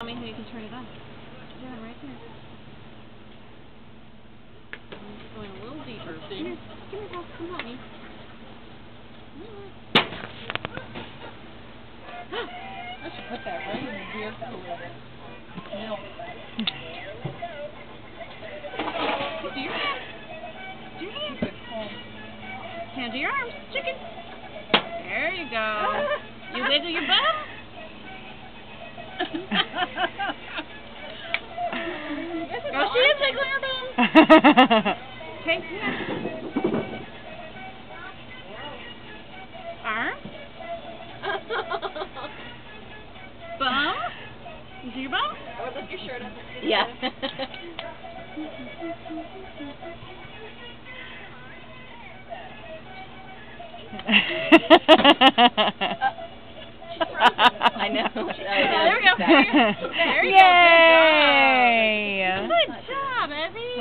Mommy, how you can turn it on. Yeah, right there. I'm just going a little deeper. See? Come here, Paul. Come help me. I should put that right in the beer cooler. Milk. Do your hands. Do your hands. Hand to your arms. Chicken. There you go. You wiggle your bum. Oh, she is wiggling her bum. Okay, yeah. Arm. Bum. You see your bum? Or lift your shirt up. Yeah. I know. There we go. There you go. Yay! Good job, Evie.